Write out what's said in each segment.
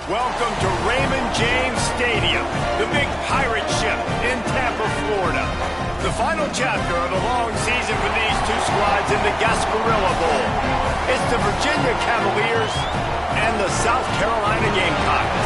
Welcome to Raymond James Stadium, the big pirate ship in Tampa, Florida. The final chapter of a long season for these two squads in the Gasparilla Bowl. It's the Virginia Cavaliers and the South Carolina Gamecocks.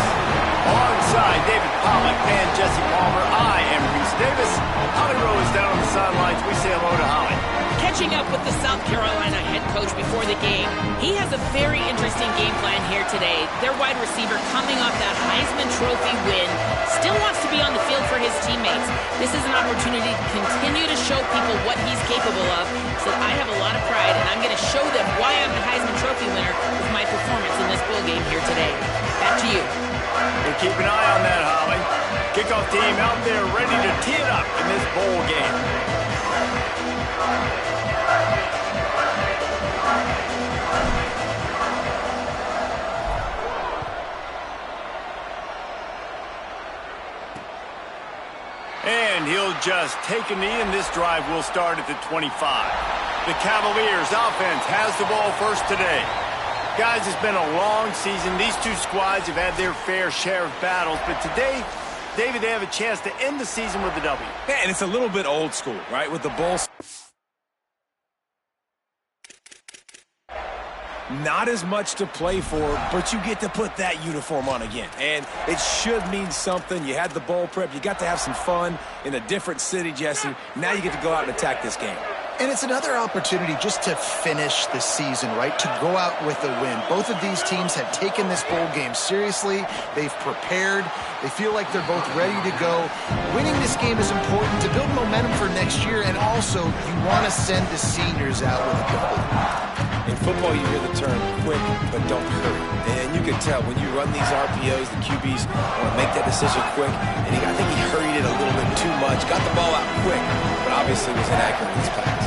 Alongside David Pollack and Jesse Palmer, I am Reese Davis. Holly Rowe is down on the sidelines. We say hello to Holly. Catching up with the South Carolina head coach before the game, he has a very interesting game plan here today. Their wide receiver, coming off that Heisman Trophy win, still wants to be on the field for his teammates. This is an opportunity to continue to show people what he's capable of. So I have a lot of pride, and I'm going to show them why I'm the Heisman Trophy winner with my performance in this bowl game here today. Back to you. We'll keep an eye on that, Holly. Kickoff team out there ready to tee it up in this bowl game. And he'll just take a knee, and this drive will start at the 25. The Cavaliers offense has the ball first today. Guys, it's been a long season. These two squads have had their fair share of battles, but today, David, they have a chance to end the season with a W. Yeah, and it's a little bit old school, right? With the Bulls. Not as much to play for, but you get to put that uniform on again. And it should mean something. You had the bowl prep. You got to have some fun in a different city, Jesse. Now you get to go out and attack this game. And it's another opportunity just to finish the season, right? To go out with a win. Both of these teams have taken this bowl game seriously. They've prepared. They feel like they're both ready to go. Winning this game is important to build momentum for next year, and also you want to send the seniors out with a W. In football, you hear the term quick, but don't hurry. And you can tell when you run these RPOs, the QBs want to make that decision quick. And I think he hurried it a little bit too much. Got the ball out quick, but obviously was inaccurate in his pass.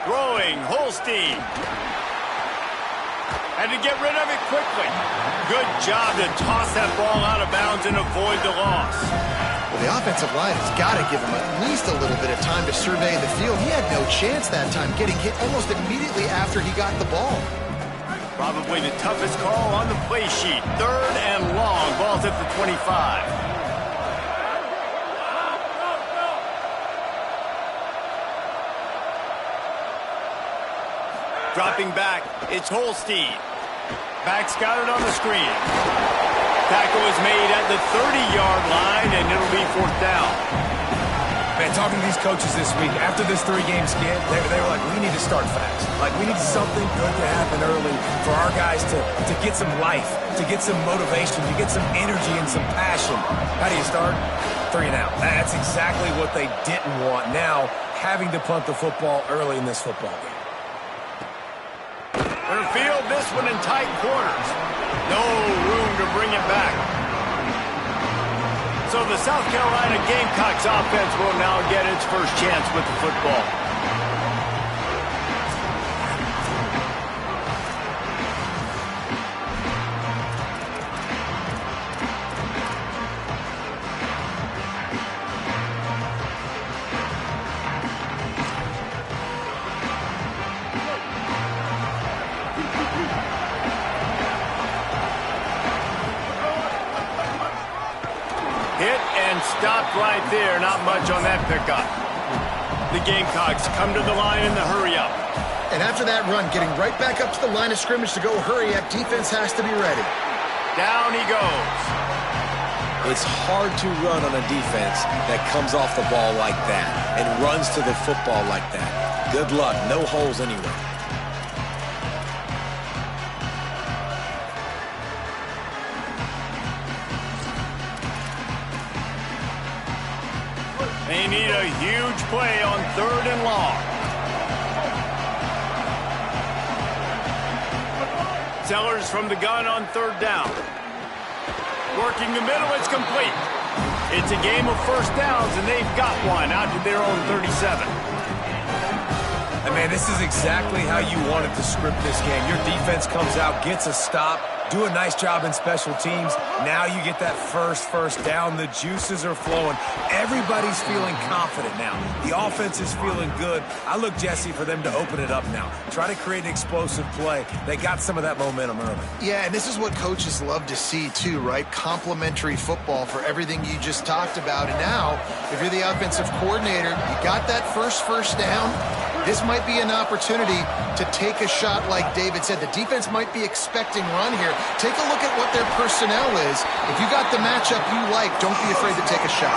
Throwing, Holstein. Had to get rid of it quickly. Good job to toss that ball out of bounds and avoid the loss. Well, the offensive line has got to give him at least a little bit of time to survey the field. He had no chance that time, getting hit almost immediately after he got the ball. Probably the toughest call on the play sheet. Third and long. Ball's at the 25. Dropping back, it's Holstein. Back's got it on the screen. Tackle is made at the 30-yard line, and it'll be fourth down. Man, talking to these coaches this week, after this three-game skid, they were like, we need to start fast. Like, we need something good to happen early for our guys to get some life, to get some motivation, to get some energy and some passion. How do you start? 3 and out. That's exactly what they didn't want. Now, having to punt the football early in this football game. They'll field this one in tight quarters. No room to bring it back. So the South Carolina Gamecocks offense will now get its first chance with the football. Hit and stopped right there. Not much on that pickup. The Gamecocks come to the line in the hurry-up. And after that run, getting right back up to the line of scrimmage to go hurry up, defense has to be ready. Down he goes. It's hard to run on a defense that comes off the ball like that and runs to the football like that. Good luck. No holes anywhere. They need a huge play on third and long. Sellers from the gun on third down. Working the middle, it's complete. It's a game of first downs, and they've got one out to their own 37. And man, this is exactly how you wanted to script this game. Your defense comes out, gets a stop, Do a nice job in special teams. Now you get that first down. The juices are flowing. Everybody's feeling confident now. The offense is feeling good. I look, Jesse, for them to open it up now. Try to create an explosive play. They got some of that momentum early. Yeah, and this is what coaches love to see too, right? Complementary football for everything you just talked about. And now, if you're the offensive coordinator, you got that first down. This might be an opportunity to take a shot like David said. The defense might be expecting run here. Take a look at what their personnel is. If you got the matchup you like, don't be afraid to take a shot.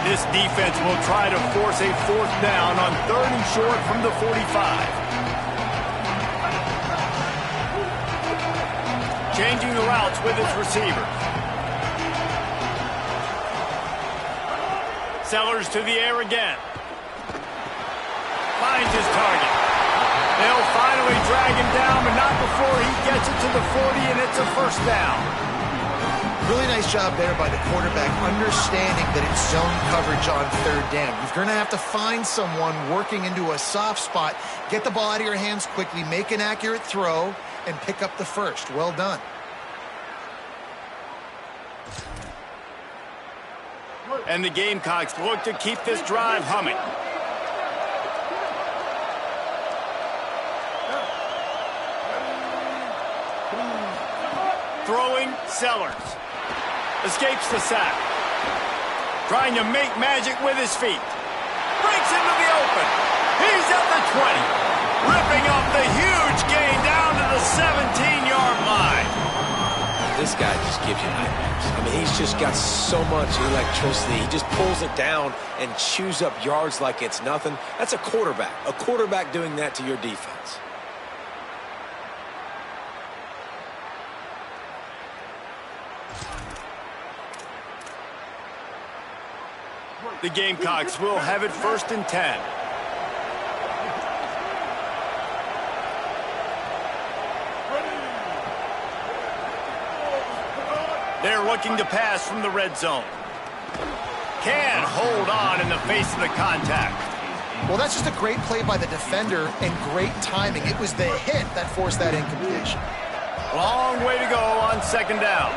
This defense will try to force a 4th down on 3rd and short from the 45. Changing the routes with his receivers. Sellers to the air again. Finds his target. They'll finally drag him down, but not before he gets it to the 40, and it's a 1st down. Really nice job there by the quarterback, understanding that it's zone coverage on 3rd down. You're going to have to find someone working into a soft spot, get the ball out of your hands quickly, make an accurate throw, and pick up the 1st. Well done. And the Gamecocks look to keep this drive humming. Throwing, Sellers. Escapes the sack. Trying to make magic with his feet. Breaks into the open. He's at the 20. Ripping up the huge gain down to the 17-yard line. This guy just gives you nightmares. I mean, he's just got so much electricity. He just pulls it down and chews up yards like it's nothing. That's a quarterback. A quarterback doing that to your defense. The Gamecocks will have it 1st and 10. They're looking to pass from the red zone. Can hold on in the face of the contact. Well, that's just a great play by the defender and great timing. It was the hit that forced that incompletion. Long way to go on 2nd down.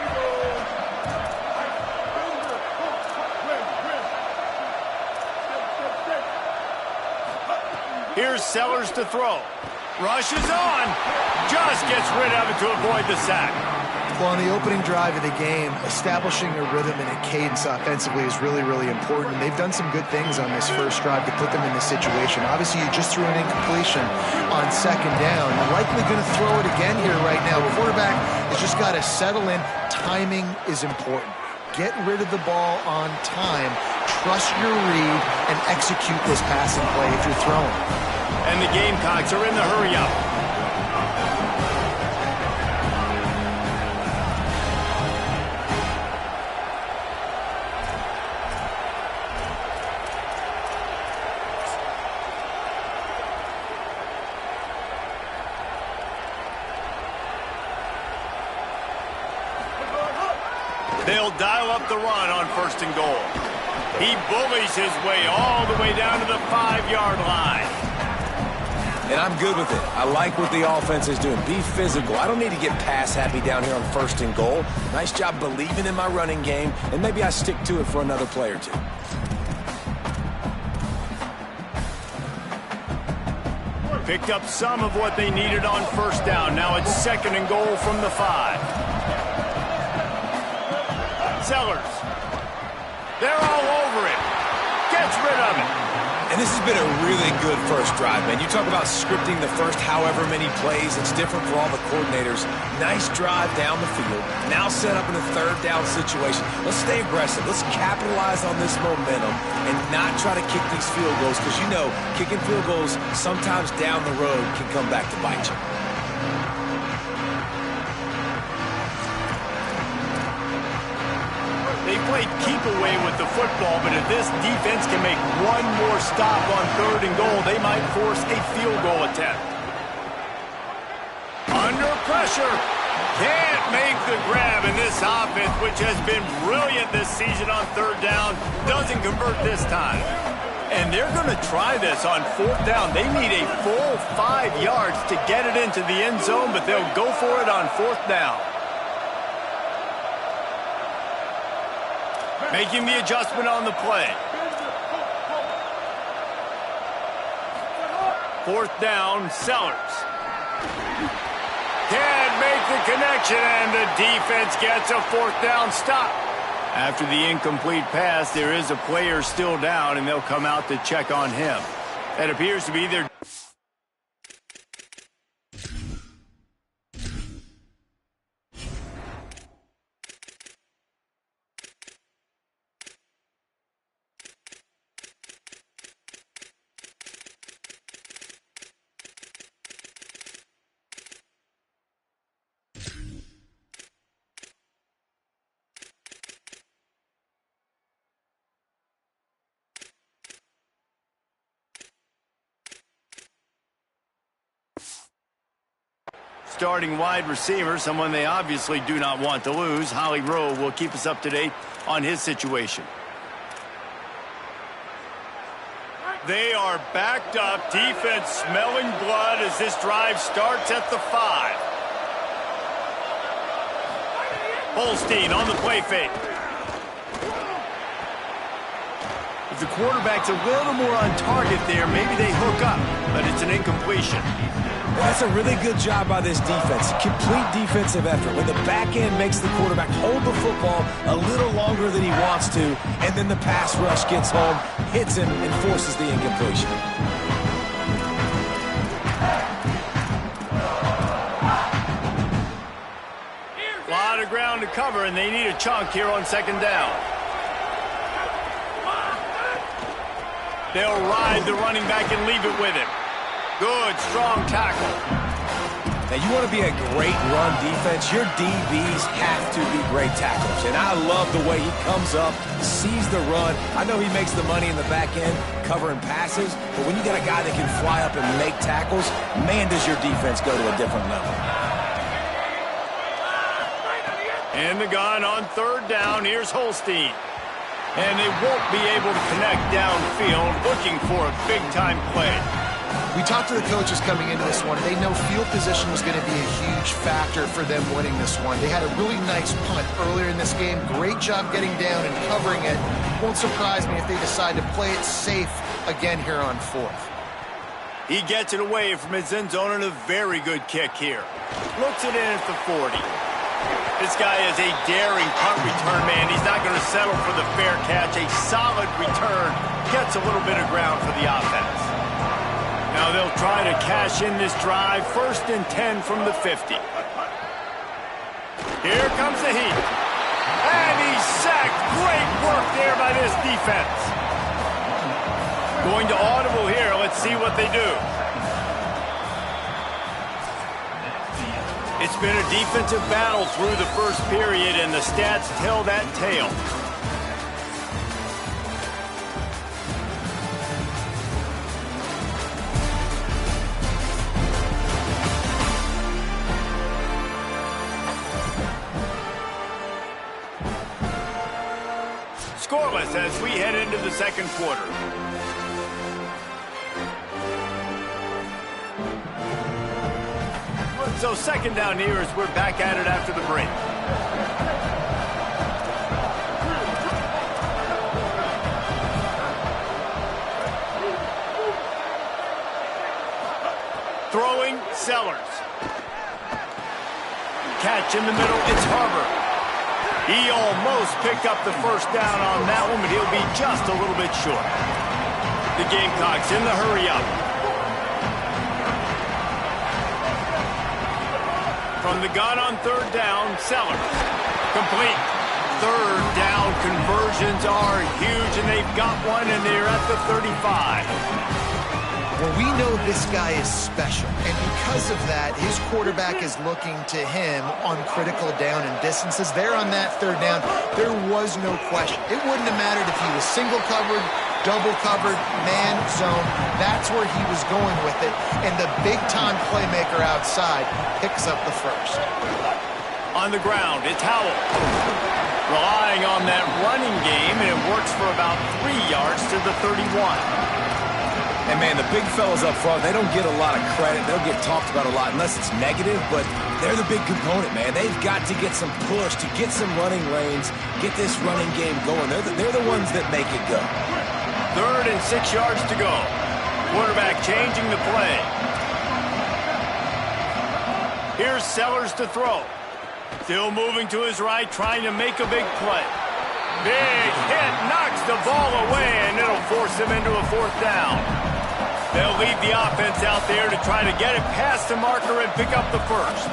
Here's Sellers to throw. Rushes on. Just gets rid of it to avoid the sack. Well, on the opening drive of the game, establishing a rhythm and a cadence offensively is really, really important. They've done some good things on this first drive to put them in this situation. Obviously, you just threw an incompletion on 2nd down. You're likely going to throw it again here right now. The quarterback has just got to settle in. Timing is important. Get rid of the ball on time. Trust your read and execute this passing play if you're throwing. And the Gamecocks are in the hurry-up. They'll dial up the run on 1st and goal. He bullies his way all the way down to the 5-yard line. And I'm good with it. I like what the offense is doing. Be physical. I don't need to get pass happy down here on 1st and goal. Nice job believing in my running game, and maybe I stick to it for another play or two. Picked up some of what they needed on 1st down. Now it's 2nd and goal from the 5. Sellers. They're all over it. Gets rid of it. And this has been a really good first drive, man. You talk about scripting the first however many plays. It's different for all the coordinators. Nice drive down the field. Now set up in a 3rd down situation. Let's stay aggressive. Let's capitalize on this momentum and not try to kick these field goals because, you know, kicking field goals sometimes down the road can come back to bite you. They played keep away with the football, but if this defense can make one more stop on 3rd and goal, they might force a field goal attempt. Under pressure. Can't make the grab, and this offense, which has been brilliant this season on 3rd down, doesn't convert this time. And they're going to try this on 4th down. They need a full 5 yards to get it into the end zone, but they'll go for it on 4th down. Making the adjustment on the play. 4th down, Sellers. Can't make the connection, and the defense gets a 4th down stop. After the incomplete pass, there is a player still down, and they'll come out to check on him. That appears to be their... Starting wide receiver, someone they obviously do not want to lose. Holly Rowe will keep us up to date on his situation. They are backed up. Defense smelling blood as this drive starts at the 5. Holstein on the play fake. If the quarterback's a little more on target there, maybe they hook up, but it's an incompletion. That's a really good job by this defense. Complete defensive effort. When the back end makes the quarterback hold the football a little longer than he wants to, and then the pass rush gets home, hits him, and forces the incompletion. A lot of ground to cover, and they need a chunk here on 2nd down. They'll ride the running back and leave it with him. Good, strong tackle. Now, you want to be a great run defense, your DBs have to be great tacklers. And I love the way he comes up, sees the run. I know he makes the money in the back end covering passes, but when you got a guy that can fly up and make tackles, man, does your defense go to a different level. And the gun on 3rd down. Here's Holstein. And they won't be able to connect downfield, looking for a big-time play. We talked to the coaches coming into this one. They know field position was going to be a huge factor for them winning this one. They had a really nice punt earlier in this game. Great job getting down and covering it. Won't surprise me if they decide to play it safe again here on 4th. He gets it away from his end zone and a very good kick here. Looks it in at the 40. This guy is a daring punt return man. He's not going to settle for the fair catch. A solid return. Gets a little bit of ground for the offense. Now they'll try to cash in this drive. 1st and 10 from the 50. Here comes the heat. And he's sacked. Great work there by this defense. Going to audible here. Let's see what they do. It's been a defensive battle through the 1st period, and the stats tell that tale. Scoreless as we head into the 2nd quarter. So 2nd down here as we're back at it after the break. Throwing, Sellers. Catch in the middle, it's Harbor. He almost picked up the 1st down on that one, but he'll be just a little bit short. The Gamecocks in the hurry-up. From the gun on 3rd down, Sellers. Complete. 3rd down conversions are huge, and they've got one, and they're at the 35. Well, we know this guy is special, and because of that, his quarterback is looking to him on critical down and distances. There on that 3rd down, there was no question. It wouldn't have mattered if he was single covered, double covered, man, zone. That's where he was going with it, and the big-time playmaker outside picks up the 1st. On the ground, it's Howell. Relying on that running game, and it works for about 3 yards to the 31. And, man, the big fellas up front, they don't get a lot of credit. They'll get talked about a lot unless it's negative, but they're the big component, man. They've got to get some push, to get some running lanes, get this running game going. They're the ones that make it go. 3rd and 6 yards to go. Quarterback changing the play. Here's Sellers to throw. Still moving to his right, trying to make a big play. Big hit, knocks the ball away, and it'll force him into a 4th down. They'll lead the offense out there to try to get it past the marker and pick up the 1st.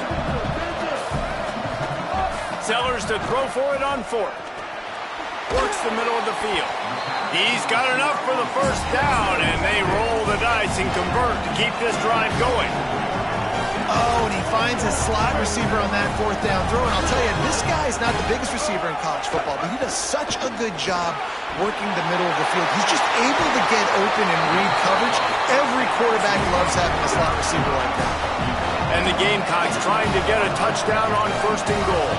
Sellers to throw for it on 4th. Works the middle of the field. He's got enough for the 1st down, and they roll the dice and convert to keep this drive going. Oh, and he finds his slot receiver on that 4th down throw. And I'll tell you, this guy is not the biggest receiver in college football, but he does such a good job working the middle of the field. He's just able to get open and read coverage. Every quarterback loves having a slot receiver like that. And the Gamecocks trying to get a touchdown on 1st and goal.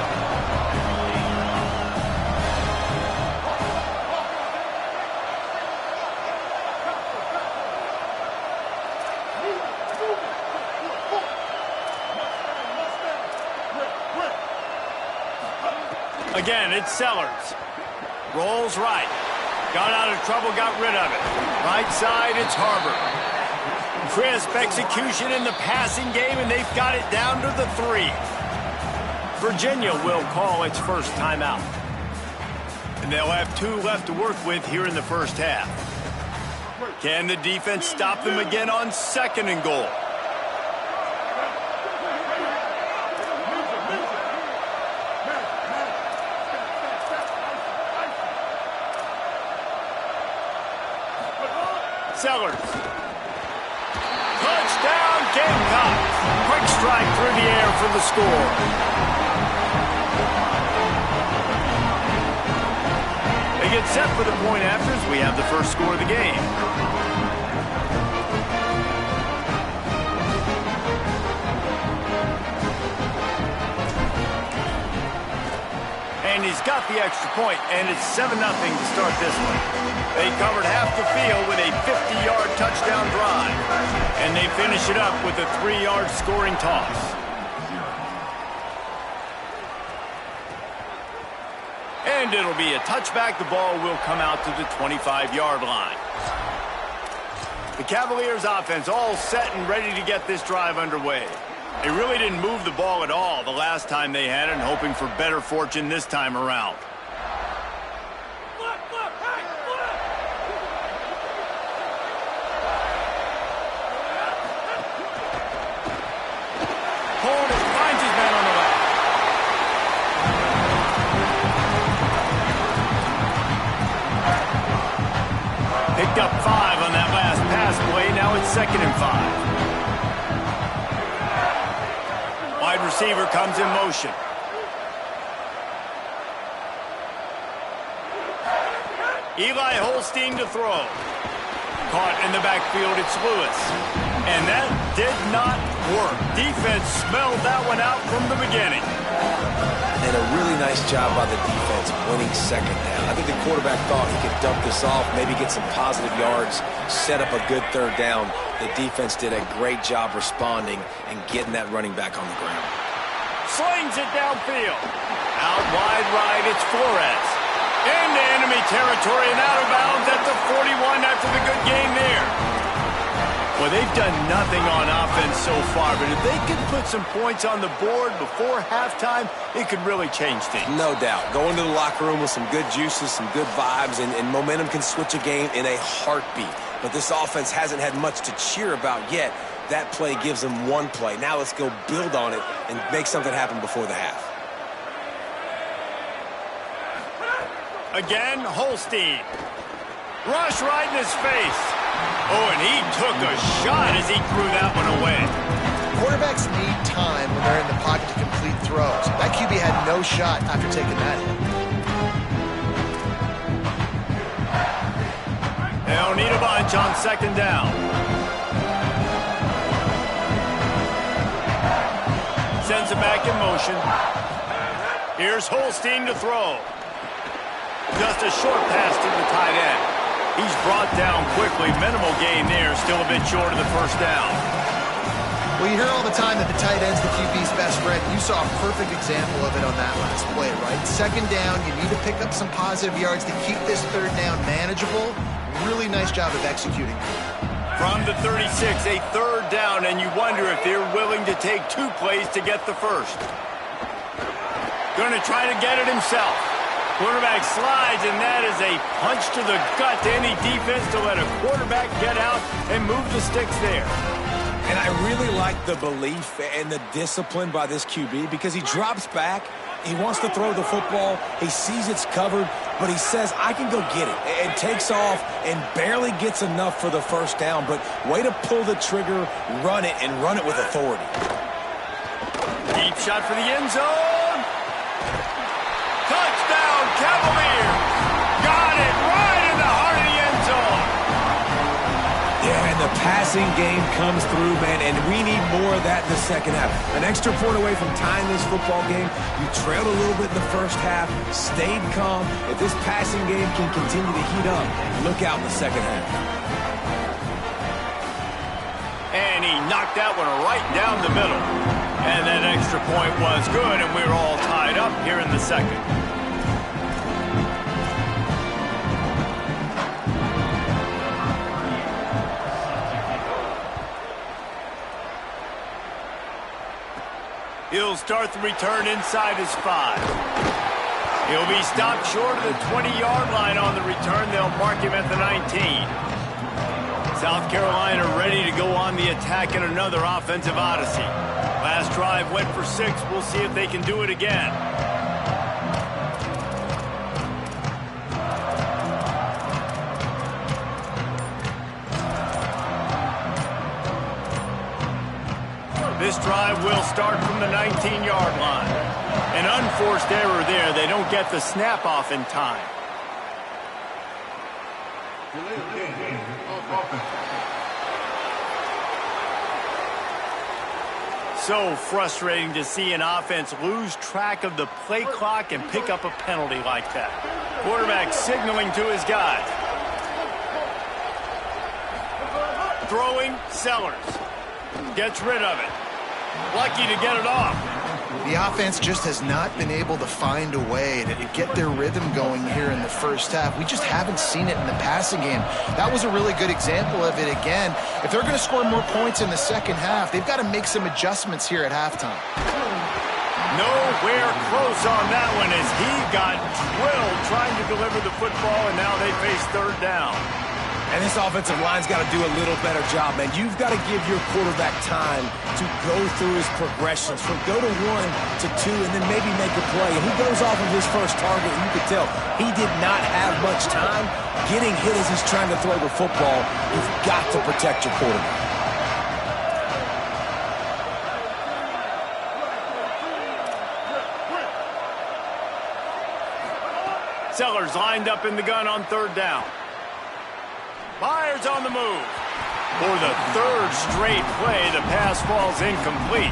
Again, it's Sellers. Rolls right. Got out of trouble, got rid of it. Right side, it's Harbor. Crisp execution in the passing game, and they've got it down to the 3. Virginia will call its first timeout. And they'll have 2 left to work with here in the 1st half. Can the defense stop them again on 2nd and goal? Sellers. Touchdown, Gamecocks. Quick strike through the air for the score. They get set for the point after as we have the first score of the game. And he's got the extra point, and it's 7-0 to start this one. They covered half the field with a 50-yard touchdown drive. And they finish it up with a 3-yard scoring toss. And it'll be a touchback. The ball will come out to the 25-yard line. The Cavaliers' offense all set and ready to get this drive underway. They really didn't move the ball at all the last time they had it, and hoping for better fortune this time around. Finds his man on the left. Picked up 5 on that last pass play. Now it's 2nd and 5. Wide receiver comes in motion. Eli Holstein to throw. Caught in the backfield, it's Lewis. And that did not work. Defense smelled that one out from the beginning. And a really nice job by the defense winning 2nd down. I think the quarterback thought he could dump this off, maybe get some positive yards, set up a good 3rd down. The defense did a great job responding and getting that running back on the ground. Slings it downfield. Out wide right, it's Flores. Into enemy territory and out of bounds at the 41 after the good game there. Well, they've done nothing on offense so far, but if they could put some points on the board before halftime, it could really change things. No doubt. Go into the locker room with some good juices, some good vibes, and momentum can switch a game in a heartbeat. But this offense hasn't had much to cheer about yet. That play gives them one play. Now let's go build on it and make something happen before the half. Again, Holstein. Rush right in his face. Oh, and he took a shot as he threw that one away. Quarterbacks need time when they're in the pocket to complete throws. That QB had no shot after taking that hit. They'll need a bunch on 2nd down. Sends it back in motion. Here's Holstein to throw. Just a short pass to the tight end. He's brought down quickly. Minimal gain there. Still a bit short of the first down. Well, you hear all the time that the tight end's the QB's best friend. You saw a perfect example of it on that last play, right? Second down, you need to pick up some positive yards to keep this third down manageable. Really nice job of executing. From the 36, a third down, and you wonder if they're willing to take 2 plays to get the first. Going to try to get it himself. Quarterback slides, and that is a punch to the gut to any defense to let a quarterback get out and move the sticks there. And I really like the belief and the discipline by this QB because he drops back, he wants to throw the football, he sees it's covered, but he says, I can go get it, and takes off and barely gets enough for the first down, but way to pull the trigger, run it, and run it with authority. Deep shot for the end zone. Touchdown, Cavaliers. Got it right in the heart of the end zone. Yeah, and the passing game comes through, man, and we need more of that in the second half. An extra point away from tying this football game. You trailed a little bit in the first half, stayed calm. If this passing game can continue to heat up, look out in the second half. And he knocked that one right down the middle. And that extra point was good, and we're all tied up here in the second. He'll start the return inside his 5. He'll be stopped short of the 20-yard line on the return. They'll mark him at the 19. South Carolina ready to go on the attack in another offensive odyssey. Last drive went for 6. We'll see if they can do it again. This drive will start from the 19-yard line. An unforced error there. They don't get the snap off in time. So frustrating to see an offense lose track of the play clock and pick up a penalty like that. Quarterback signaling to his guys. Throwing, Sellers. Gets rid of it. Lucky to get it off. The offense just has not been able to find a way to get their rhythm going here in the first half. We just haven't seen it in the passing game. That was a really good example of it again. If they're going to score more points in the second half, they've got to make some adjustments here at halftime. Nowhere close on that one as he got drilled trying to deliver the football, and now they face third down. And this offensive line's got to do a little better job, man. You've got to give your quarterback time to go through his progressions, from go to 1 to 2, and then maybe make a play. And he goes off of his first target, and you could tell he did not have much time getting hit as he's trying to throw the football. You've got to protect your quarterback. Sellers lined up in the gun on third down. Myers on the move. For the third straight play, the pass falls incomplete.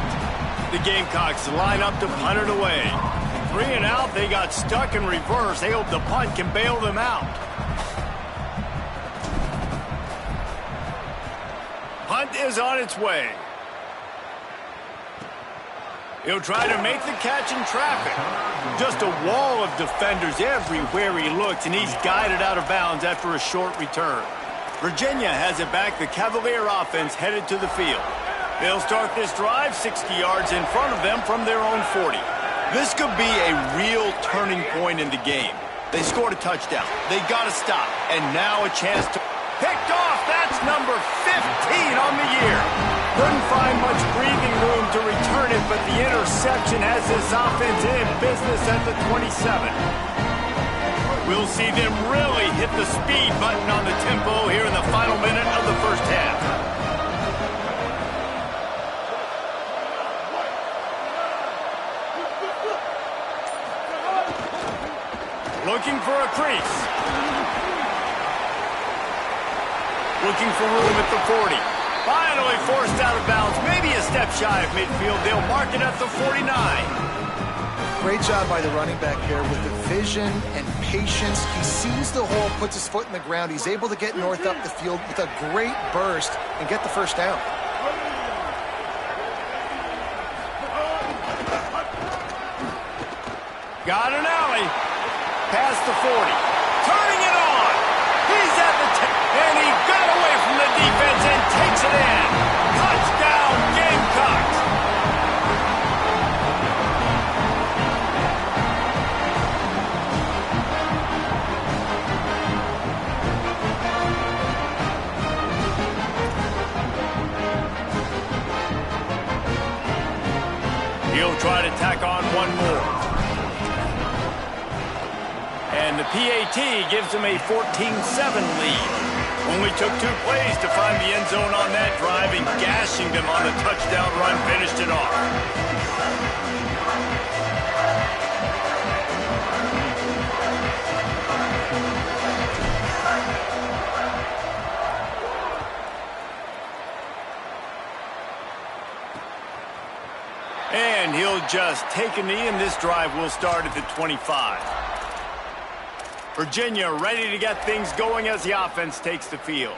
The Gamecocks line up to punt it away. 3 and out, they got stuck in reverse. They hope the punt can bail them out. Punt is on its way. He'll try to make the catch in traffic. Just a wall of defenders everywhere he looks, and he's guided out of bounds after a short return. Virginia has it back. The Cavalier offense headed to the field. They'll start this drive 60 yards in front of them from their own 40. This could be a real turning point in the game. They scored a touchdown. They got to stop. And now a chance to... Picked off. That's number 15 on the year. Couldn't find much breathing room to return it, but the interception has this offense in business at the 27. We'll see them really hit the speed button on the tempo here in the final minute of the first half. Looking for a crease. Looking for room at the 40. Finally forced out of bounds. Maybe a step shy of midfield. They'll mark it at the 49. Great job by the running back here with the vision and patience. He sees the hole, puts his foot in the ground. He's able to get North up the field with a great burst and get the first down. Got an alley. Past the 40. Turning it on. He's at the 10. And he got away from the defense and takes it in. Touchdown, Gamecocks. He'll try to tack on one more. And the PAT gives him a 14-7 lead. Only took 2 plays to find the end zone on that drive, and gashing them on the touchdown run finished it off. And he'll just take a knee, and this drive will start at the 25. Virginia ready to get things going as the offense takes the field.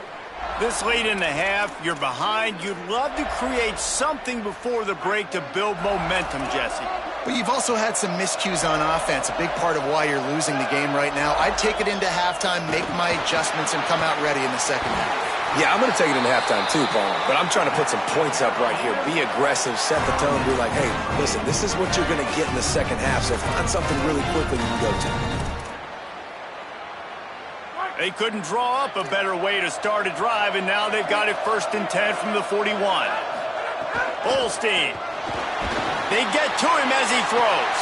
This late in the half, you're behind. You'd love to create something before the break to build momentum, Jesse. But you've also had some miscues on offense, a big part of why you're losing the game right now. I'd take it into halftime, make my adjustments, and come out ready in the second half. Yeah, I'm going to take it into halftime too, Paul. But I'm trying to put some points up right here. Be aggressive, set the tone, be like, hey, listen, this is what you're going to get in the second half, so find something really quickly you can go to. They couldn't draw up a better way to start a drive, and now they've got it 1st and 10 from the 41. Holstein. They get to him as he throws.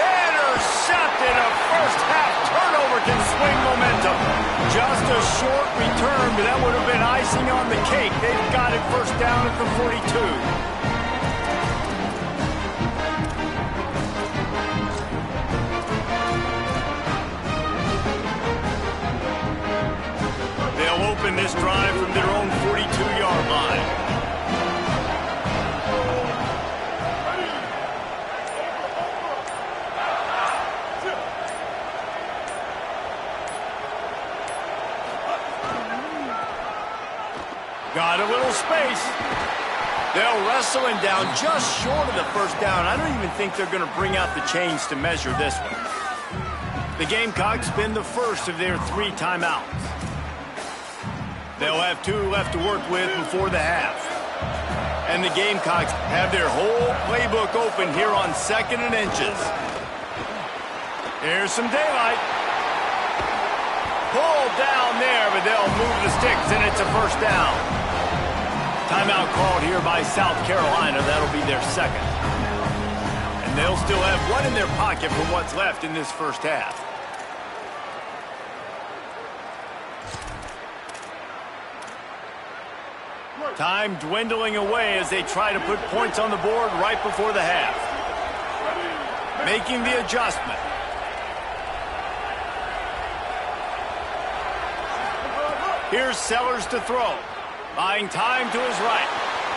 Intercepted. A first-half turnover can swing momentum. Just a short return, but that would have been icing on the cake. They've got it 1st down at the 42. Open this drive from their own 42-yard line. Got a little space. They'll wrestle him down just short of the 1st down. I don't even think they're going to bring out the chains to measure this one. The Gamecocks spin the first of their 3 timeouts. They'll have 2 left to work with before the half. And the Gamecocks have their whole playbook open here on 2nd and inches. Here's some daylight. Pulled down there, but they'll move the sticks, and it's a 1st down. Timeout called here by South Carolina. That'll be their 2nd. And they'll still have 1 in their pocket for what's left in this 1st half. Time dwindling away as they try to put points on the board right before the half. Making the adjustment. Here's Sellers to throw. Buying time to his right.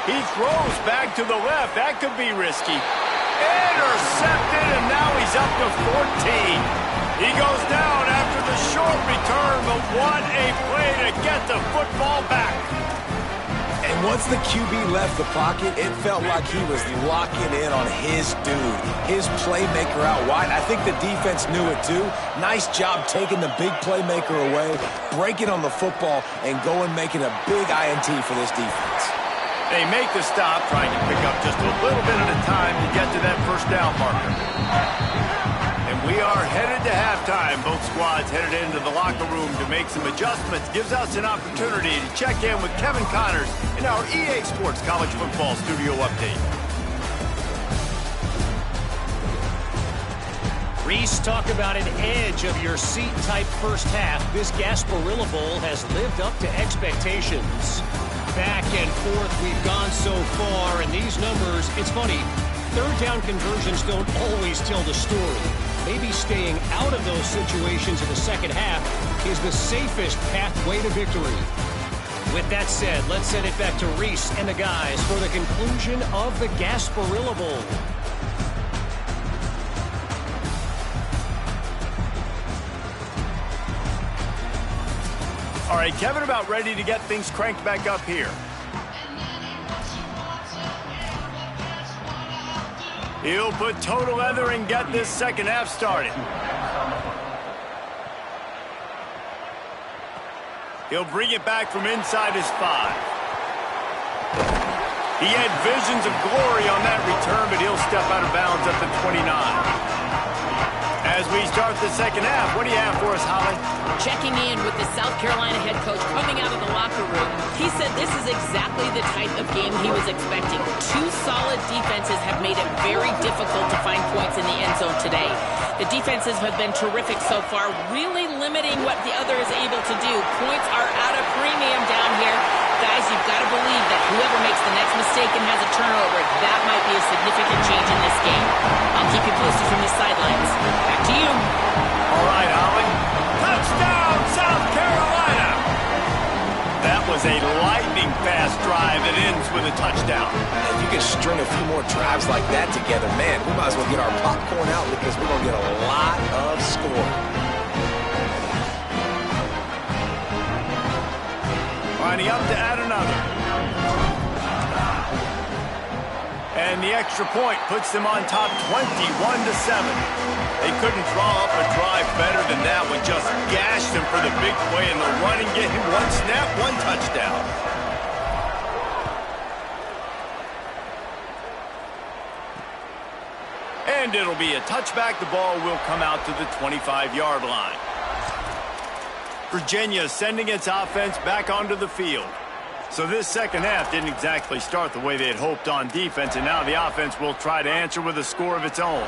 He throws back to the left. That could be risky. Intercepted, and now he's up to 14. He goes down after the short return, but what a play to get the football back. And once the QB left the pocket, it felt like he was locking in on his dude, his playmaker out wide. I think the defense knew it too. Nice job taking the big playmaker away, breaking on the football, and going making a big INT for this defense. They make the stop, trying to pick up just a little bit at a time to get to that 1st down marker. And we are headed to halftime. Both squads headed into the locker room to make some adjustments. Gives us an opportunity to check in with Kevin Connors in our EA Sports College Football Studio Update. Reese, talk about an edge-of-your-seat type 1st half. This Gasparilla Bowl has lived up to expectations. Back and forth we've gone so far, and these numbers, it's funny, 3rd down conversions don't always tell the story. Maybe staying out of those situations in the 2nd half is the safest pathway to victory. With that said, let's send it back to Reese and the guys for the conclusion of the Gasparilla Bowl. All right, Kevin about ready to get things cranked back up here. He'll put total leather and get this second half started. He'll bring it back from inside his 5. He had visions of glory on that return, but he'll step out of bounds at the 29. As we start the second half, what do you have for us, Holly? Checking in with the South Carolina head coach coming out of the locker room. He said this is exactly the type of game he was expecting. 2 solid defenses have made it very difficult to find points in the end zone today. The defenses have been terrific so far, really limiting what the other is able to do. Points are at a premium down here. Guys, you've got to believe that whoever makes the next mistake and has a turnover, that might be a significant change in this game. I'll keep you posted from the sidelines. Back to you. All right, Holly. Touchdown, South Carolina! That was a lightning-fast drive that ends with a touchdown. If you can string a few more drives like that together, man, we might as well get our popcorn out because we're going to get a lot of scoring. Lining up to add another. And the extra point puts them on top 21-7. They couldn't draw up a drive better than that one. Just gashed them for the big play in the running game. 1 snap, 1 touchdown. And it'll be a touchback. The ball will come out to the 25-yard line. Virginia sending its offense back onto the field. So this second half didn't exactly start the way they had hoped on defense, and now the offense will try to answer with a score of its own.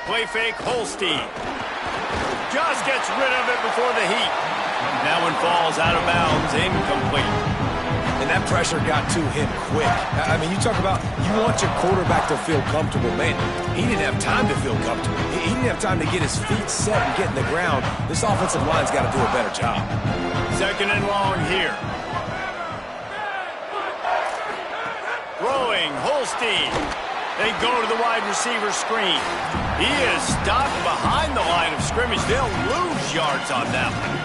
Play fake, Holstein. Just gets rid of it before the heat. That one falls out of bounds, incomplete. And that pressure got to him quick. I mean, you talk about you want your quarterback to feel comfortable. Man, he didn't have time to feel comfortable. He didn't have time to get his feet set and get in the ground. This offensive line's got to do a better job. Second and long here. Throwing, Holstein. They go to the wide receiver screen. He is stopped behind the line of scrimmage. They'll lose yards on that one.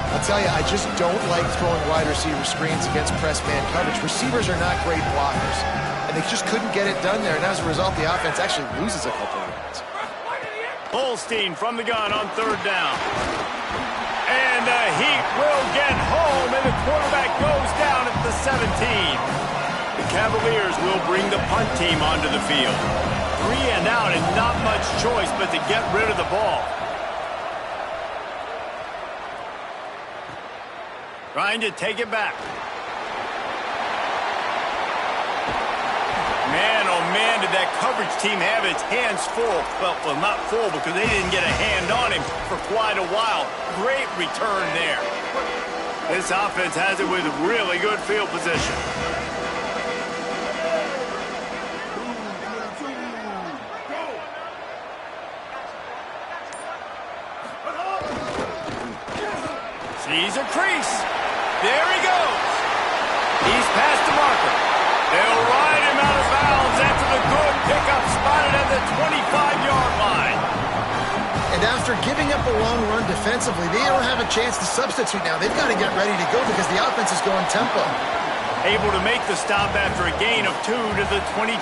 I'll tell you, I just don't like throwing wide receiver screens against press man coverage. Receivers are not great blockers, and they just couldn't get it done there. And as a result, the offense actually loses a couple of yards. Holstein from the gun on 3rd down. And the Heat will get home, and the quarterback goes down at the 17. The Cavaliers will bring the punt team onto the field. 3 and out, and not much choice but to get rid of the ball. Trying to take it back. Man, oh man, did that coverage team have its hands full. Well, not full because they didn't get a hand on him for quite a while. Great return there. This offense has it with really good field position. Sees a crease. There he goes. He's past the marker. They'll ride him out of bounds after the good pickup spotted at the 25-yard line. And after giving up a long run defensively, they don't have a chance to substitute now. They've got to get ready to go because the offense is going tempo. Able to make the stop after a gain of 2 to the 22.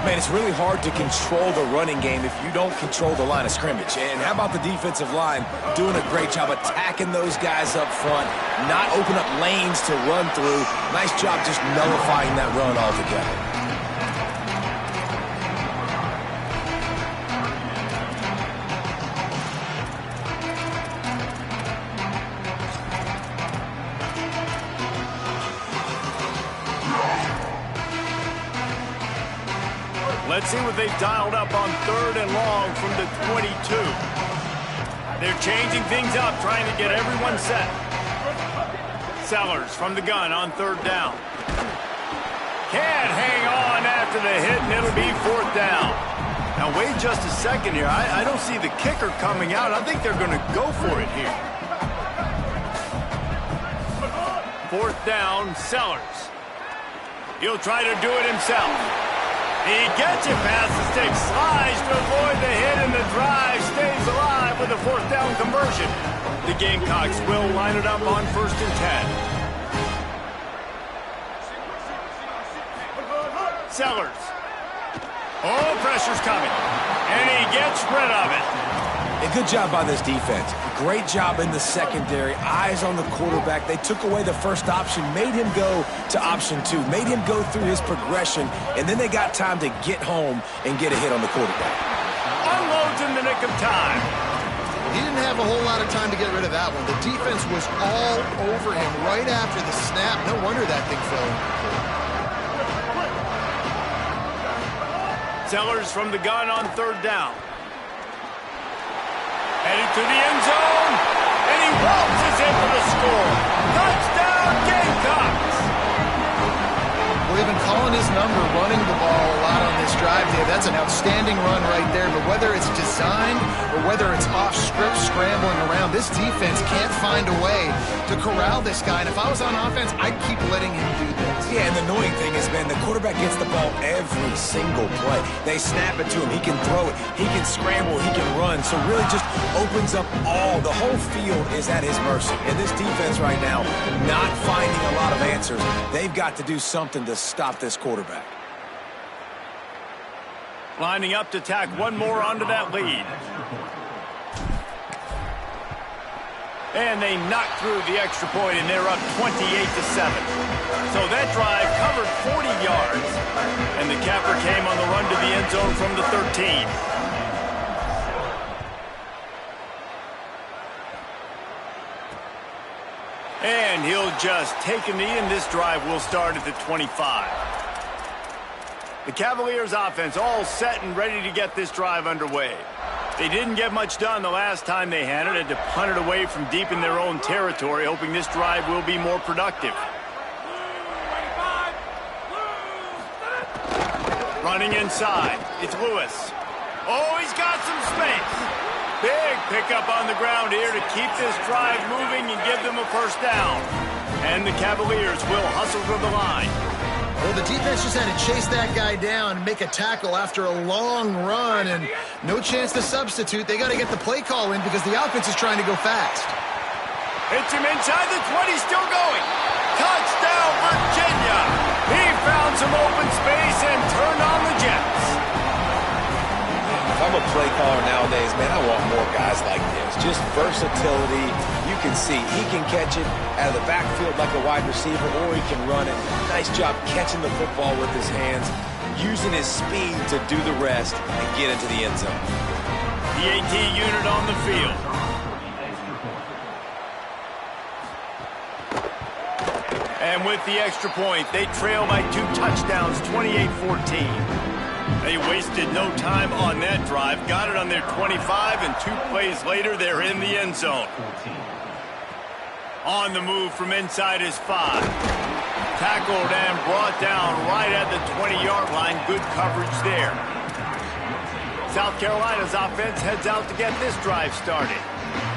Man, it's really hard to control the running game if you don't control the line of scrimmage. And how about the defensive line doing a great job attacking those guys up front, not open up lanes to run through. Nice job just nullifying that run altogether. Let's see what they've dialed up on 3rd and long from the 22. They're changing things up, trying to get everyone set. Sellers from the gun on 3rd down. Can't hang on after the hit, and it'll be 4th down. Now, wait just a second here. I don't see the kicker coming out. I think they're going to go for it here. 4th down, Sellers. He'll try to do it himself. He gets it past the stick, slides to avoid the hit, and the drive stays alive with a fourth down conversion. The Gamecocks will line it up on 1st and 10. Sellers. Oh, pressure's coming. And he gets rid of it. A good job by this defense. Great job in the secondary. Eyes on the quarterback. They took away the first option, made him go to option 2, made him go through his progression, and then they got time to get home and get a hit on the quarterback. Unloads in the nick of time. He didn't have a whole lot of time to get rid of that one. The defense was all over him right after the snap. No wonder that thing fell. Sellers from the gun on 3rd down. Headed to the end zone, and he waltzes in for the score. Touchdown, Gamecocks! Well, they've been calling his number, running the ball a lot on this drive, Dave. That's an outstanding run right there, but whether it's designed or whether it's off-script scrambling around, this defense can't find a way to corral this guy, and if I was on offense, I'd keep letting him do this. Yeah, and the annoying thing is, man, the quarterback gets the ball every single play. They snap it to him. He can throw it. He can scramble. He can run. So really just opens up the whole field is at his mercy. And this defense right now, not finding a lot of answers. They've got to do something to stop this quarterback. Lining up to tack one more onto that lead. And they knock through the extra point, and they're up 28-7. So that drive covered 40 yards, and the capper came on the run to the end zone from the 13. And he'll just take a knee, and this drive will start at the 25. The Cavaliers' offense all set and ready to get this drive underway. They didn't get much done the last time they had it to punt it away from deep in their own territory, hoping this drive will be more productive. Running inside, it's Lewis. Oh, he's got some space. Big pickup on the ground here to keep this drive moving and give them a first down. And the Cavaliers will hustle to the line. Well, the defense just had to chase that guy down and make a tackle after a long run, and no chance to substitute. They got to get the play call in because the offense is trying to go fast. Hits him inside the 20, still going. Touchdown, Virginia! He found some open space and turned on the Jets. If I'm a play caller nowadays, man, I want more guys like this. Just versatility. You can see he can catch it out of the backfield like a wide receiver, or he can run it. Nice job catching the football with his hands, using his speed to do the rest and get into the end zone. The AT unit on the field. And with the extra point, they trail by 2 touchdowns, 28-14. They wasted no time on that drive, got it on their 25, and 2 plays later, they're in the end zone. On the move from inside his 5. Tackled and brought down right at the 20-yard line. Good coverage there. South Carolina's offense heads out to get this drive started.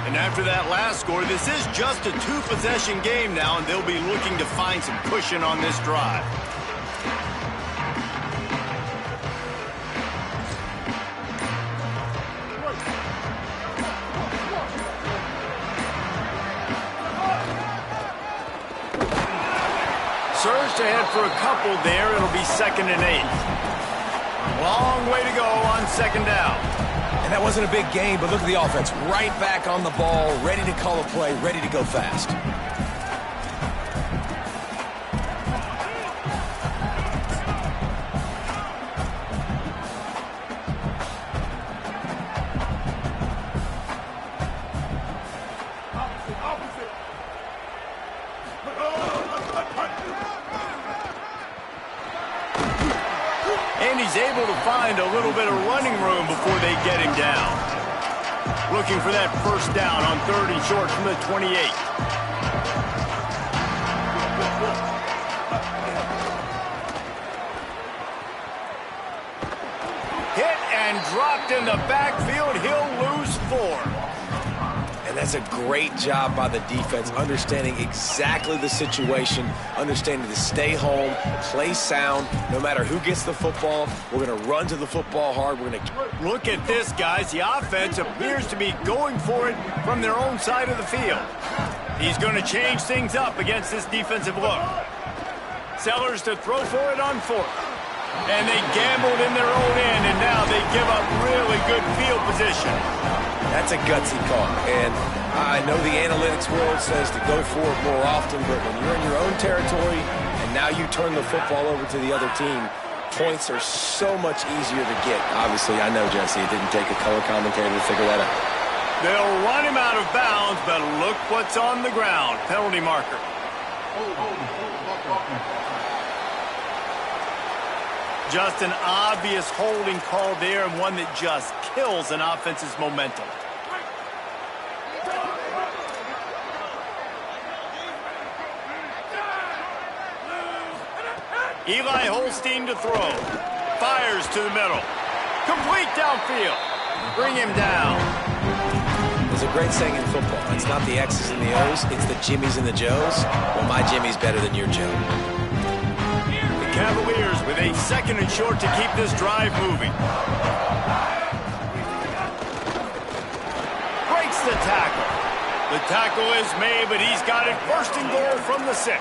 And after that last score, this is just a 2-possession game now, and they'll be looking to find some cushion on this drive. Surged ahead for a couple there. It'll be 2nd and 8. Long way to go on 2nd down. And that wasn't a big game, but look at the offense. Right back on the ball, ready to call a play, ready to go fast. And he's able to find a little bit of running room before they get him down. Looking for that first down on 3rd and short from the 28. Hit and dropped in the backfield. He'll lose 4. And that's a great job by the defense, understanding exactly the situation, understanding to stay home, play sound. No matter who gets the football, we're going to run to the football hard. We're going to look at this, guys. The offense appears to be going for it from their own side of the field. He's going to change things up against this defensive look. Sellers to throw for it on fourth. And they gambled in their own end, and now they give up really good field position. That's a gutsy call, and I know the analytics world says to go for it more often, but when you're in your own territory and now you turn the football over to the other team, points are so much easier to get. Obviously, I know, Jesse, it didn't take a color commentator to figure that out. They'll run him out of bounds, but look what's on the ground. Penalty marker. Just an obvious holding call there, and one that just kills an offense's momentum. Eli Holstein to throw. Fires to the middle. Complete downfield. Bring him down. There's a great saying in football. It's not the X's and the O's, it's the Jimmies and the Joes. Well, my Jimmy's better than your Joe. Cavaliers with a 2nd and short to keep this drive moving. Breaks the tackle. The tackle is made, but he's got it 1st and goal from the 6.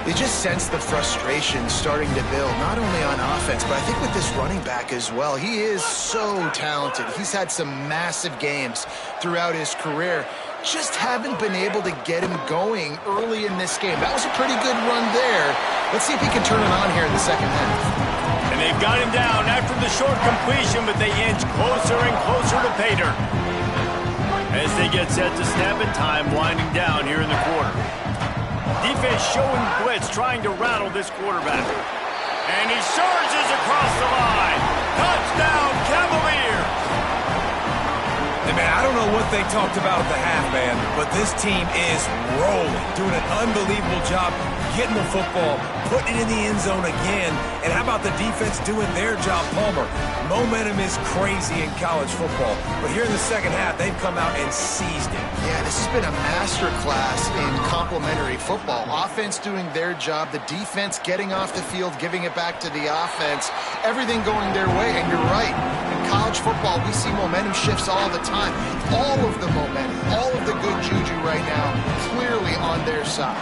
You just sense the frustration starting to build, not only on offense, but I think with this running back as well. He is so talented. He's had some massive games throughout his career. Just haven't been able to get him going early in this game. That was a pretty good run there. Let's see if he can turn it on here in the second half. And they've got him down after the short completion, but they inch closer and closer to pay dirt. As they get set to snap it, time winding down here in the quarter. Defense showing blitz, trying to rattle this quarterback. And he surges across the line. Touchdown, Cavaliers! Hey, man, I don't know what they talked about at the half, man, but this team is rolling, doing an unbelievable job getting the football, putting it in the end zone again. And how about the defense doing their job, Palmer? Momentum is crazy in college football, but here in the second half, they've come out and seized it. Yeah, this has been a masterclass in complementary football. Offense doing their job, the defense getting off the field, giving it back to the offense, everything going their way. And you're right, in college football, we see momentum shifts all the time. All of the momentum, all of the good juju right now, clearly on their side.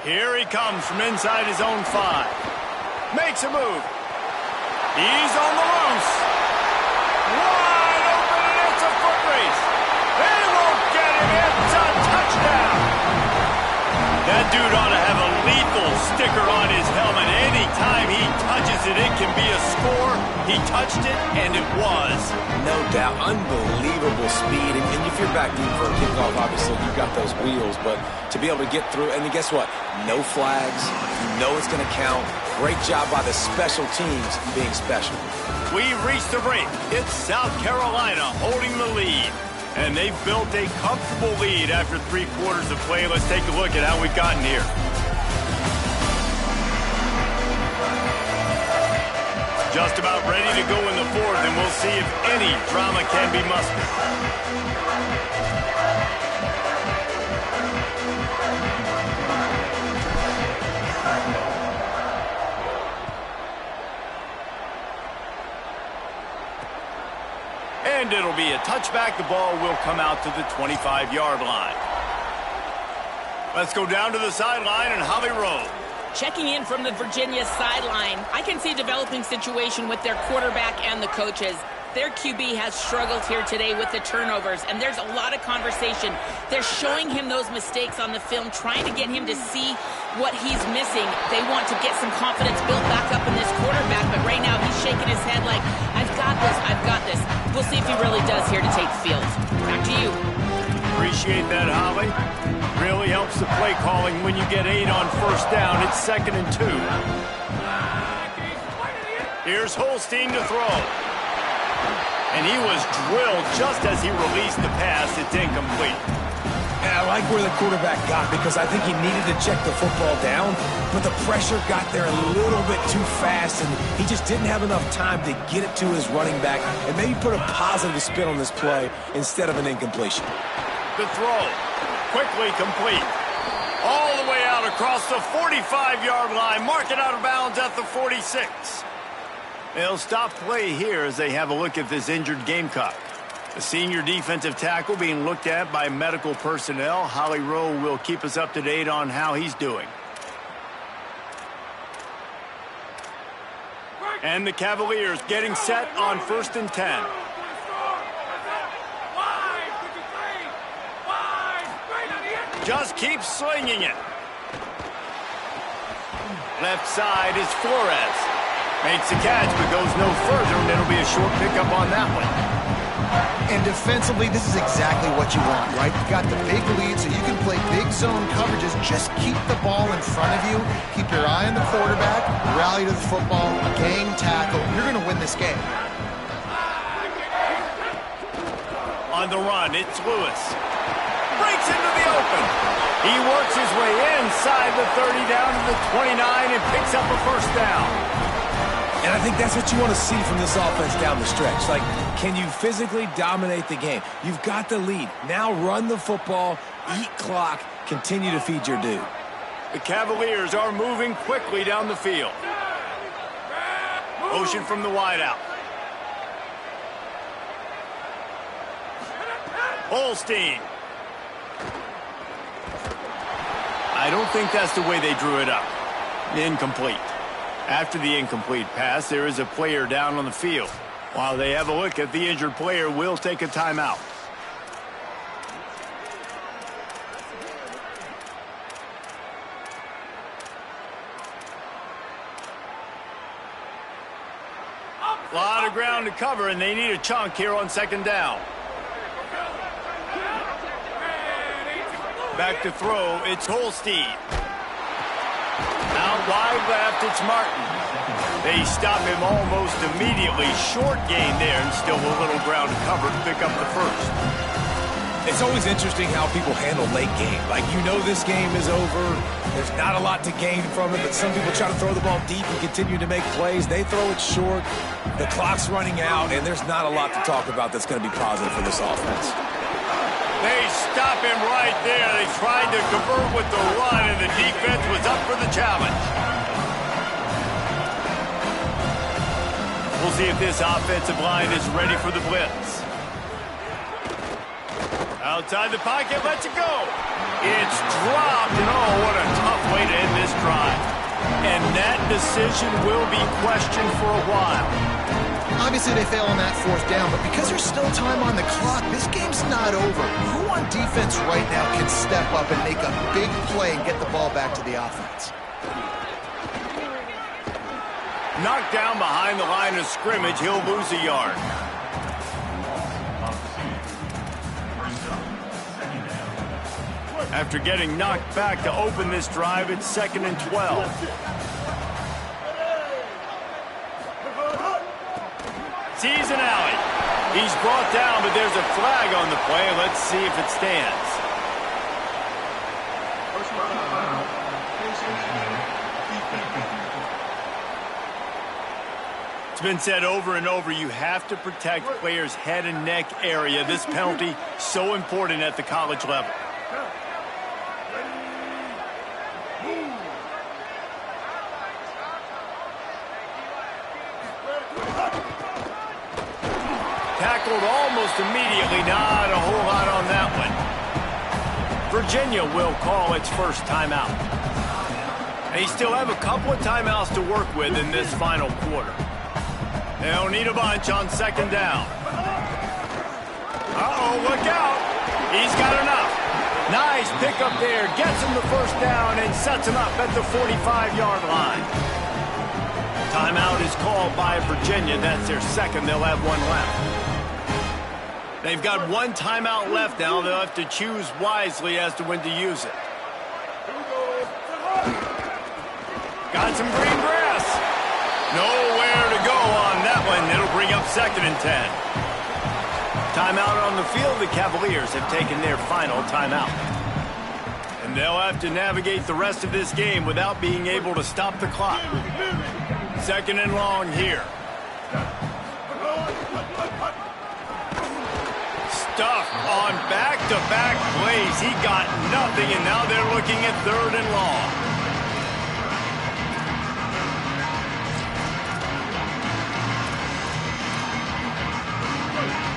Here he comes from inside his own 5. Makes a move. He's on the loose. Wide open, and it's a foot race. They won't get him. It's a touchdown. That dude ought to have a lethal sticker on his helmet. Anytime he touches it, it can be a score. He touched it, and it was. No doubt. Unbelievable speed. And if you're back deep for a kickoff, obviously you've got those wheels. But to be able to get through, and guess what? No flags. You know it's going to count. Great job by the special teams being special. We've reached the break. It's South Carolina holding the lead. And they've built a comfortable lead after 3 quarters of play. Let's take a look at how we've gotten here. Just about ready to go in the 4th, and we'll see if any drama can be mustered. And it'll be a touchback. The ball will come out to the 25-yard line. Let's go down to the sideline and Holly Rowe. Checking in from the Virginia sideline, I can see a developing situation with their quarterback and the coaches. Their QB has struggled here today with the turnovers, and there's a lot of conversation. They're showing him those mistakes on the film, trying to get him to see what he's missing. They want to get some confidence built back up in this quarterback, but right now he's shaking his head like, I've got this, I've got this. We'll see if he really does here to take the field. Back to you. Appreciate that, Holly. Really helps the play calling when you get 8 on 1st down. It's 2nd and 2. Here's Holstein to throw. And he was drilled just as he released the pass. It's incomplete. Yeah, I like where the quarterback got because I think he needed to check the football down, but the pressure got there a little bit too fast, and he just didn't have enough time to get it to his running back and maybe put a positive spin on this play instead of an incompletion. The throw, quickly complete. All the way out across the 45-yard line, mark it out of bounds at the 46. They'll stop play here as they have a look at this injured Gamecock. The senior defensive tackle being looked at by medical personnel. Holly Rowe will keep us up to date on how he's doing. And the Cavaliers getting set on 1st and 10. Just keep slinging it. Left side is Flores. Makes the catch but goes no further, and it'll be a short pickup on that one. And defensively, this is exactly what you want, right? You got the big lead, so you can play big zone coverages. Just keep the ball in front of you. Keep your eye on the quarterback. Rally to the football. Gang tackle. You're going to win this game. On the run, it's Lewis. Breaks into the open. He works his way inside the 30 down to the 29 and picks up a first down. And I think that's what you want to see from this offense down the stretch. Like, can you physically dominate the game? You've got the lead. Now run the football, eat clock, continue to feed your dude. The Cavaliers are moving quickly down the field. Motion from the wideout. Holstein. I don't think that's the way they drew it up. Incomplete. After the incomplete pass, there is a player down on the field. While they have a look at the injured player, we'll take a timeout. A lot of ground to cover, and they need a chunk here on 2nd down. Back to throw, it's Holstein. Out wide left, it's Martin. They stop him almost immediately. Short gain there, and still a little ground to cover to pick up the first. It's always interesting how people handle late game. Like, you know this game is over. There's not a lot to gain from it, but some people try to throw the ball deep and continue to make plays. They throw it short. The clock's running out, and there's not a lot to talk about that's going to be positive for this offense. They stop him right there. They tried to convert with the run, and the defense was up for the challenge. We'll see if this offensive line is ready for the blitz. Outside the pocket, lets it go. It's dropped, and oh, what a tough way to end this drive. And that decision will be questioned for a while. Obviously, they fail on that 4th down, but because there's still time on the clock, this game's not over. Who on defense right now can step up and make a big play and get the ball back to the offense? Knocked down behind the line of scrimmage, he'll lose a yard. After getting knocked back to open this drive, it's 2nd and 12. Sees an alley. He's brought down, but there's a flag on the play. Let's see if it stands. It's been said over and over, you have to protect players' head and neck area. This penalty, so important at the college level. Tackled almost immediately, not a whole lot on that one. Virginia will call its first timeout. They still have a couple of timeouts to work with in this final quarter. They'll need a bunch on 2nd down. Uh-oh, look out. He's got enough. Nice pickup there. Gets him the first down and sets him up at the 45-yard line. Timeout is called by Virginia. That's their second. They'll have one left. They've got one timeout left now. They'll have to choose wisely as to when to use it. Got some green grass. Nowhere to go on that one. It'll bring up 2nd and 10. timeout on the field. The Cavaliers have taken their final timeout. And they'll have to navigate the rest of this game without being able to stop the clock. 2nd and long here. Stuffed on back-to-back plays. He got nothing, and now they're looking at 3rd and long.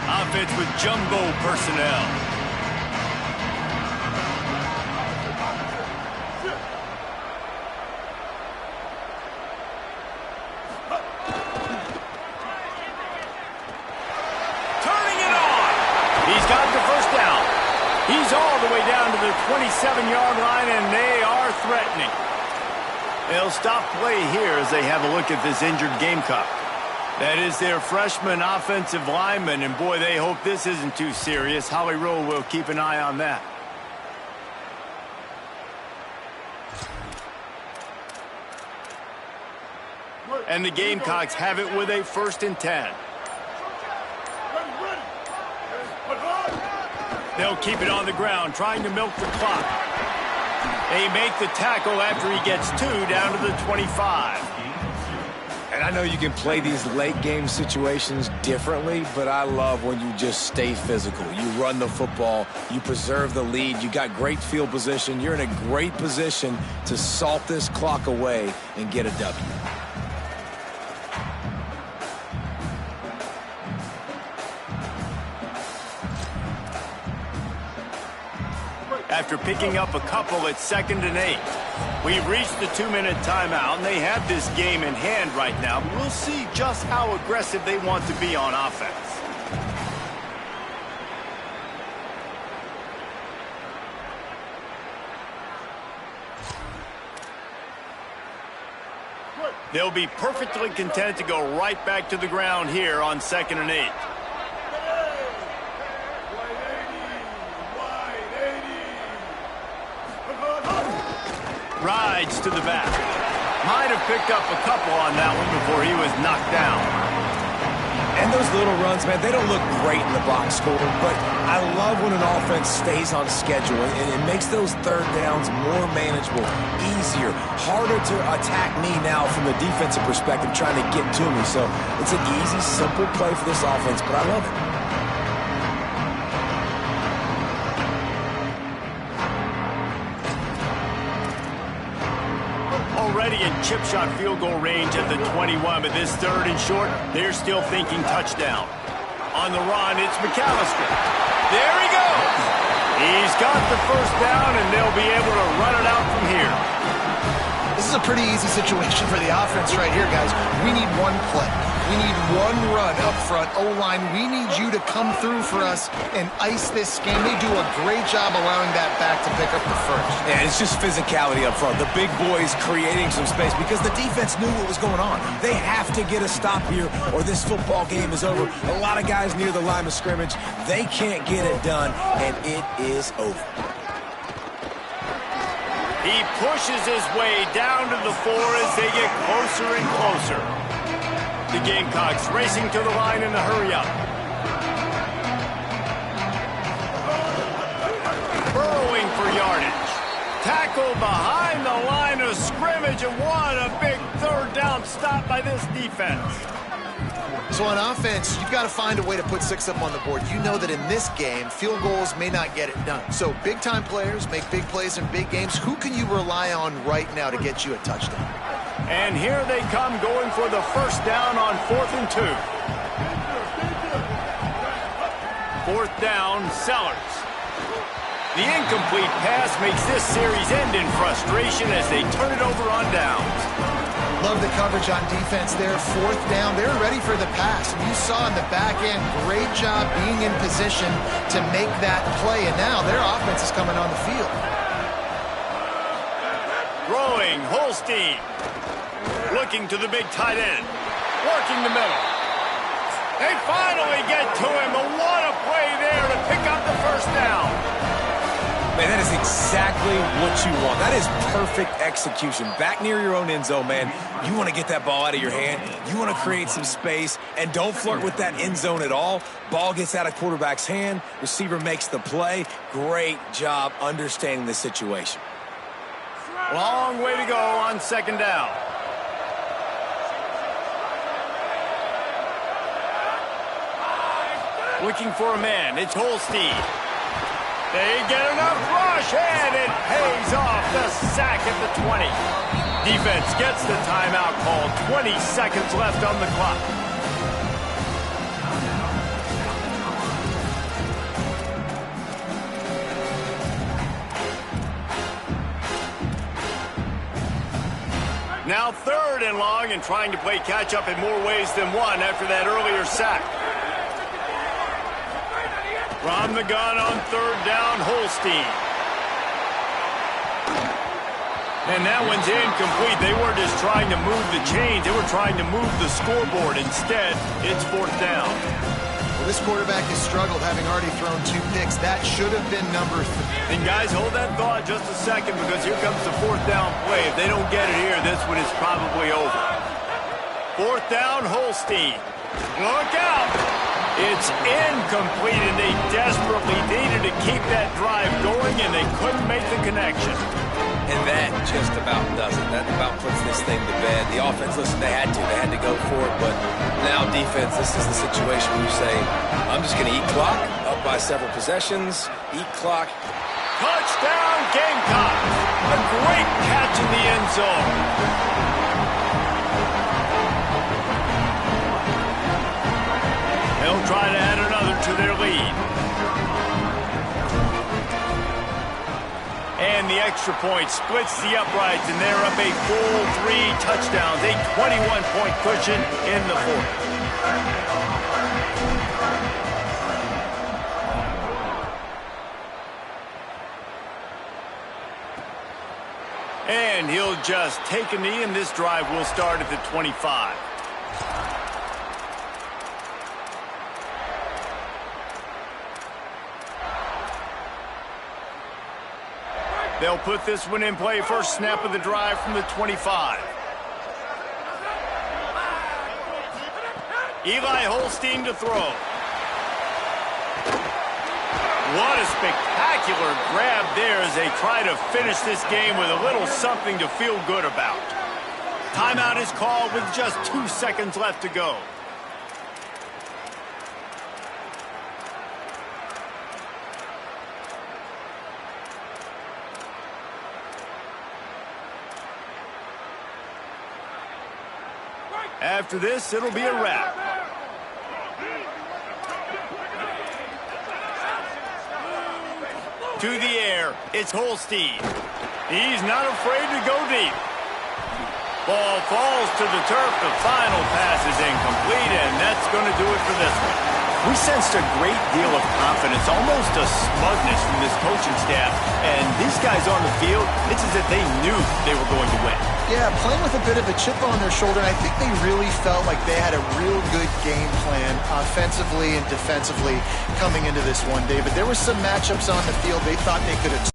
Offense with jumbo personnel. Turning it on. He's got the first down. He's all the way down to the 27-yard line, and they are threatening. They'll stop play here as they have a look at this injured Gamecock. That is their freshman offensive lineman, and boy, they hope this isn't too serious. Howie Rowe will keep an eye on that. And the Gamecocks have it with a 1st and 10. They'll keep it on the ground, trying to milk the clock. They make the tackle after he gets 2 down to the 25. And I know you can play these late game situations differently, but I love when you just stay physical. You run the football, you preserve the lead, you got great field position, you're in a great position to salt this clock away and get a W. After picking up a couple at 2nd and 8. We've reached the 2-minute timeout, and they have this game in hand right now. We'll see just how aggressive they want to be on offense. They'll be perfectly content to go right back to the ground here on 2nd and 8. Rides to the back. Might have picked up a couple on that one before he was knocked down. And those little runs, man, they don't look great in the box score, but I love when an offense stays on schedule, and it makes those 3rd downs more manageable, easier, harder to attack me now from the defensive perspective trying to get to me. So it's an easy, simple play for this offense, but I love it. Already in chip shot field goal range at the 21, but this 3rd and short, they're still thinking touchdown. On the run, it's McAllister. There he goes. He's got the first down, and they'll be able to run it out from here. This is a pretty easy situation for the offense right here, guys. We need one play. We need one run up front. O-line, we need you to come through for us and ice this game. They do a great job allowing that back to pick up the first. Yeah, it's just physicality up front. The big boys creating some space because the defense knew what was going on. They have to get a stop here or this football game is over. A lot of guys near the line of scrimmage, they can't get it done, and it is over. He pushes his way down to the 4 as they get closer and closer. The Gamecocks racing to the line in a hurry-up. Burrowing for yardage. Tackle behind the line of scrimmage, and what a big 3rd down stop by this defense. So on offense, you've got to find a way to put 6 up on the board. You know that in this game, field goals may not get it done. So big-time players make big plays in big games. Who can you rely on right now to get you a touchdown? And here they come going for the first down on 4th and 2. 4th down, Sellers. The incomplete pass makes this series end in frustration as they turn it over on downs. Love the coverage on defense there. 4th down, they're ready for the pass. And you saw in the back end, great job being in position to make that play. And now their offense is coming on the field. Throwing, Holstein. Looking to the big tight end. Working the middle. They finally get to him, but what a play there to pick up the first down. Man, that is exactly what you want. That is perfect execution. Back near your own end zone, man. You want to get that ball out of your hand. You want to create some space, and don't flirt with that end zone at all. Ball gets out of quarterback's hand. Receiver makes the play. Great job understanding the situation. Long way to go on second down. Looking for a man. It's Holstein. They get enough rush, and it pays off the sack at the 20. Defense gets the timeout called. 20 seconds left on the clock. Now third and long, and trying to play catch-up in more ways than one after that earlier sack. From the gun on third down, Holstein. And that one's incomplete. They weren't just trying to move the chains. They were trying to move the scoreboard. Instead, it's fourth down. Well, this quarterback has struggled, having already thrown 2 picks. That should have been number 3. And guys, hold that thought just a second, because here comes the fourth down play. If they don't get it here, this one is probably over. Fourth down, Holstein. Look out! It's incomplete, and they desperately needed to keep that drive going, and they couldn't make the connection. And that just about does it. That about puts this thing to bed. The offense, listen, they had to go for it, but now defense, this is the situation where you say, I'm just going to eat clock, up by several possessions, eat clock. Touchdown, Gamecocks! A great catch in the end zone. They'll try to add another to their lead. And the extra point splits the uprights, and they're up a full 3 touchdowns, a 21-point cushion in the fourth. And he'll just take a knee, and this drive will start at the 25. They'll put this one in play. First snap of the drive from the 25. Eli Holstein to throw. What a spectacular grab there as they try to finish this game with a little something to feel good about. Timeout is called with just 2 seconds left to go. After this, it'll be a wrap. To the air, it's Holstein. He's not afraid to go deep. Ball falls to the turf. The final pass is incomplete, and that's going to do it for this one. We sensed a great deal of confidence, almost a smugness from this coaching staff. And these guys on the field, it's as if they knew they were going to win. Yeah, playing with a bit of a chip on their shoulder, and I think they really felt like they had a real good game plan offensively and defensively coming into this one, David. There were some matchups on the field they thought they could have